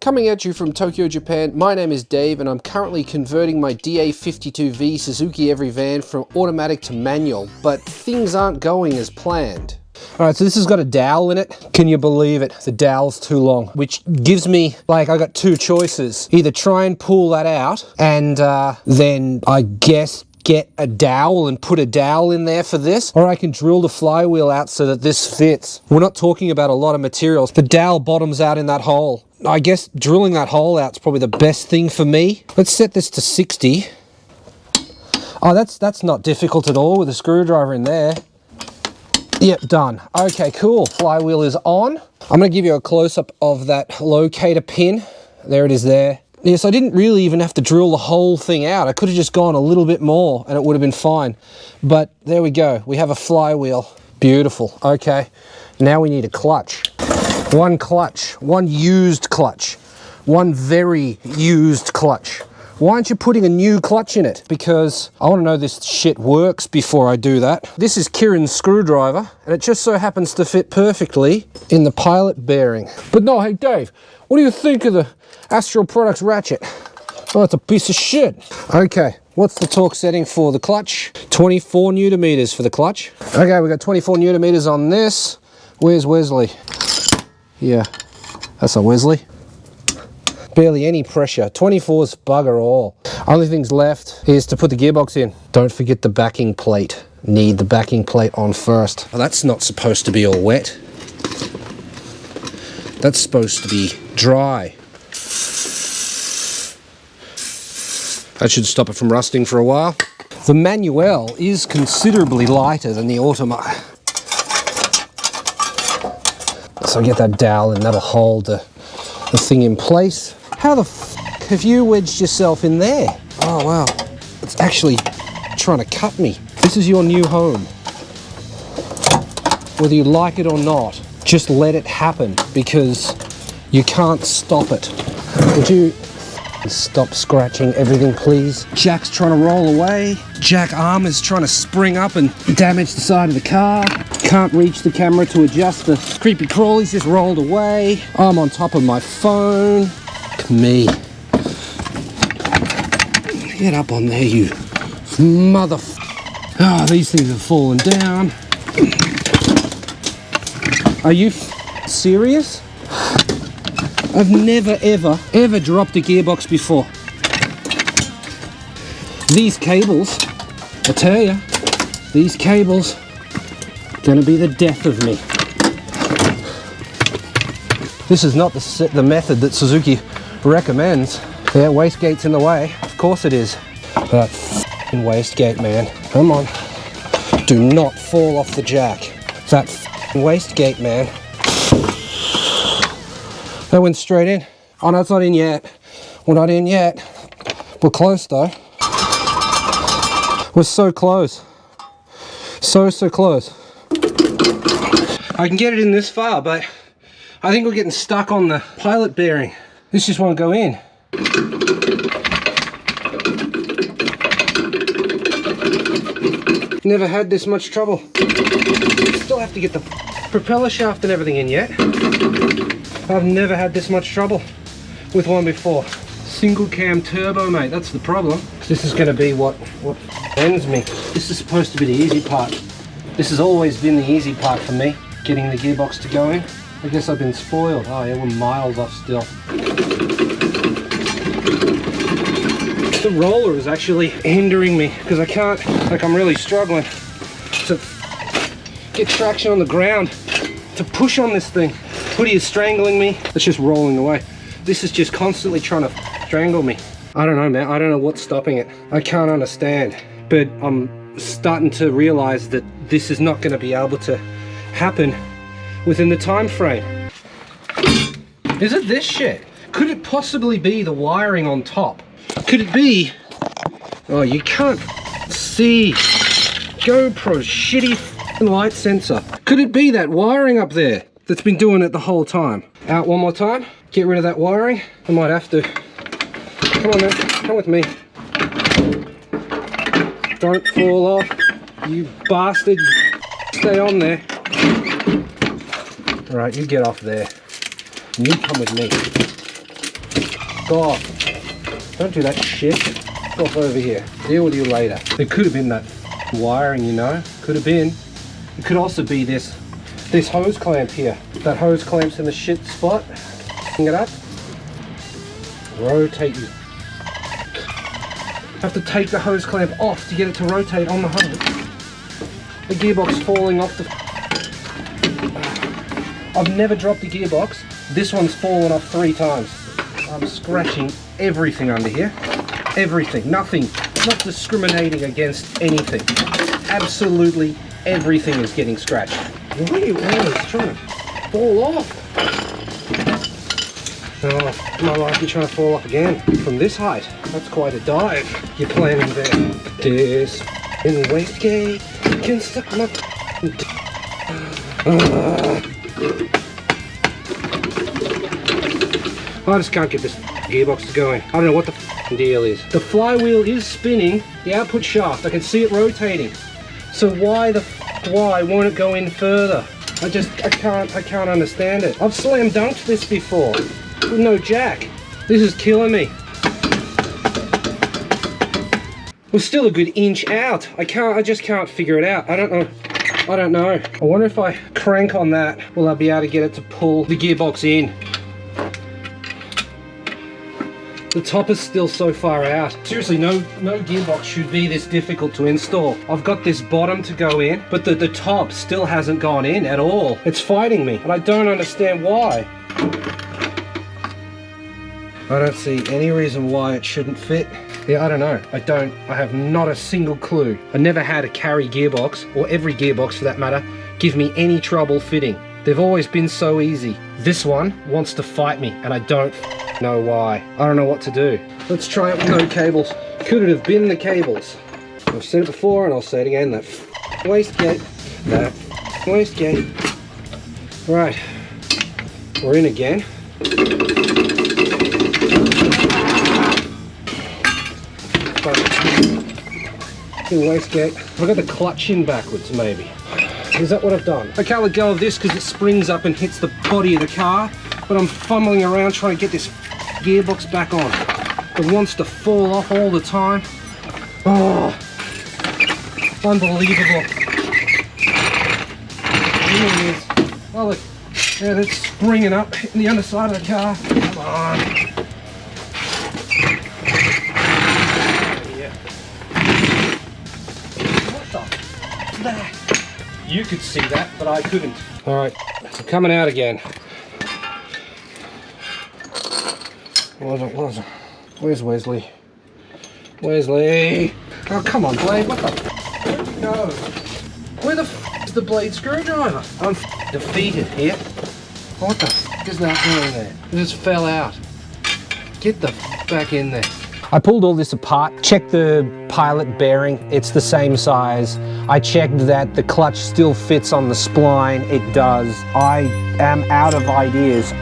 Coming at you from Tokyo, Japan, my name is Dave and I'm currently converting my DA52V Suzuki Every van from automatic to manual, but things aren't going as planned. Alright, so this has got a dowel in it. Can you believe it? The dowel's too long, which gives me, I got two choices. Either try and pull that out and then I guess get a dowel and put a dowel in there for this, or I can drill the flywheel out so that this fits. We're not talking about a lot of materials. The dowel bottoms out in that hole. I guess drilling that hole out is probably the best thing for me. Let's set this to 60. Oh, that's not difficult at all with a screwdriver in there. Yep, done. Okay, cool. Flywheel is on. I'm going to give you a close-up of that locator pin. There it is there. Yes, I didn't really even have to drill the whole thing out. I could have just gone a little bit more and it would have been fine. But there we go. We have a flywheel. Beautiful. Okay, now we need a clutch. One clutch, one used clutch, one very used clutch. Why aren't you putting a new clutch in it? Because I want to know this shit works before I do that. This is Kieran's screwdriver, and it just so happens to fit perfectly in the pilot bearing. But no, hey Dave, what do you think of the Astral Products ratchet? Oh, it's a piece of shit. Okay, what's the torque setting for the clutch? 24 Newton meters for the clutch. Okay, we got 24 Newton meters on this. Where's Wesley? Yeah, that's a Wesley. Barely any pressure. 24's bugger all. Only things left is to put the gearbox in. Don't forget the backing plate. Need the backing plate on first. Well, that's not supposed to be all wet. That's supposed to be dry. That should stop it from rusting for a while. The manual is considerably lighter than the automatic. So get that dowel and that'll hold the thing in place. How the f have you wedged yourself in there? Oh wow, it's actually trying to cut me. This is your new home. Whether you like it or not, just let it happen because you can't stop it. Would you stop scratching everything, please? Jack's trying to roll away. Jack arm is trying to spring up and damage the side of the car. Can't reach the camera to adjust the creepy crawlies, just rolled away. I'm on top of my phone. Me. Get up on there, you mother. Oh, these things have fallen down. Are you serious? I've never, ever dropped a gearbox before. These cables, I tell you, these cables, gonna be the death of me. This is not the method that Suzuki recommends. Yeah, wastegate's in the way. Of course it is. That f***ing wastegate, man. Come on. Do not fall off the jack. That f***ing wastegate, man. That went straight in. Oh no, it's not in yet. We're not in yet. We're close though. We're so close. So close. I can get it in this far, but I think we're getting stuck on the pilot bearing. This just won't go in. Never had this much trouble. Still have to get the propeller shaft and everything in yet. I've never had this much trouble with one before. Single cam turbo, mate, that's the problem. This is gonna be what ends me. This is supposed to be the easy part. This has always been the easy part for me, getting the gearbox to go in. I guess I've been spoiled. Oh yeah, we're miles off still. The roller is actually hindering me because I can't, I'm really struggling to get traction on the ground to push on this thing. Hoodie is strangling me. It's just rolling away. This is just constantly trying to strangle me. I don't know, man. I don't know what's stopping it. I can't understand. But I'm starting to realize that this is not going to be able to happen within the time frame. Is it this shit? Could it possibly be the wiring on top? Could it be? Oh, you can't see. GoPro's shitty light sensor. Could it be that wiring up there that's been doing it the whole time? Out one more time. Get rid of that wiring. I might have to. Come on, man. Come with me. Don't fall off, you bastard. Stay on there. All right, you get off there. You come with me. off. Don't do that shit. Fuck off over here. Deal with you later. It could have been that wiring, you know. Could have been. It could also be this hose clamp here. That hose clamp's in the shit spot. Hang it up. Rotate you. Have to take the hose clamp off to get it to rotate on the hose. The gearbox falling off the... I've never dropped a gearbox. This one's fallen off 3 times. I'm scratching everything under here. Everything. Nothing. Not discriminating against anything. Absolutely everything is getting scratched. Why are you always trying to fall off? Oh, my life, you're trying to fall off again. From this height. That's quite a dive you're planning there. This in wastegate can suck my... I just can't get this gearbox to going. I don't know what the deal is. The flywheel is spinning the output shaft. I can see it rotating. So why won't it go in further? I can't understand it. I've slam dunked this before with no jack. This is killing me. We're still a good inch out. I just can't figure it out. I don't know. I wonder if I crank on that, will I be able to get it to pull the gearbox in? The top is still so far out. Seriously, no gearbox should be this difficult to install. I've got this bottom to go in, but the top still hasn't gone in at all. It's fighting me, and I don't understand why. I don't see any reason why it shouldn't fit. Yeah, I don't know. I have not a single clue. I never had a carry gearbox, or every gearbox for that matter, give me any trouble fitting. They've always been so easy. This one wants to fight me, and I don't know why. I don't know what to do. Let's try it with no cables. Could it have been the cables? I've said it before, and I'll say it again. That wastegate. That wastegate. Right. We're in again. Wastegate. I've got the clutch in backwards, maybe. Is that what I've done? I can't let go of this because it springs up and hits the body of the car, but I'm fumbling around trying to get this gearbox back on. It wants to fall off all the time. Oh, unbelievable. Oh look, yeah, it's springing up, hitting the underside of the car. Come on. That. You could see that, but I couldn't. Alright, so coming out again. What was it? Where's Wesley? Wesley! Oh, come on, Blade, what the Where'd you go? Where the is the blade screwdriver? I'm defeated here. What the is that doing there? It just fell out. Get the back in there. I pulled all this apart, checked the pilot bearing, it's the same size. I checked that the clutch still fits on the spline, it does. I am out of ideas.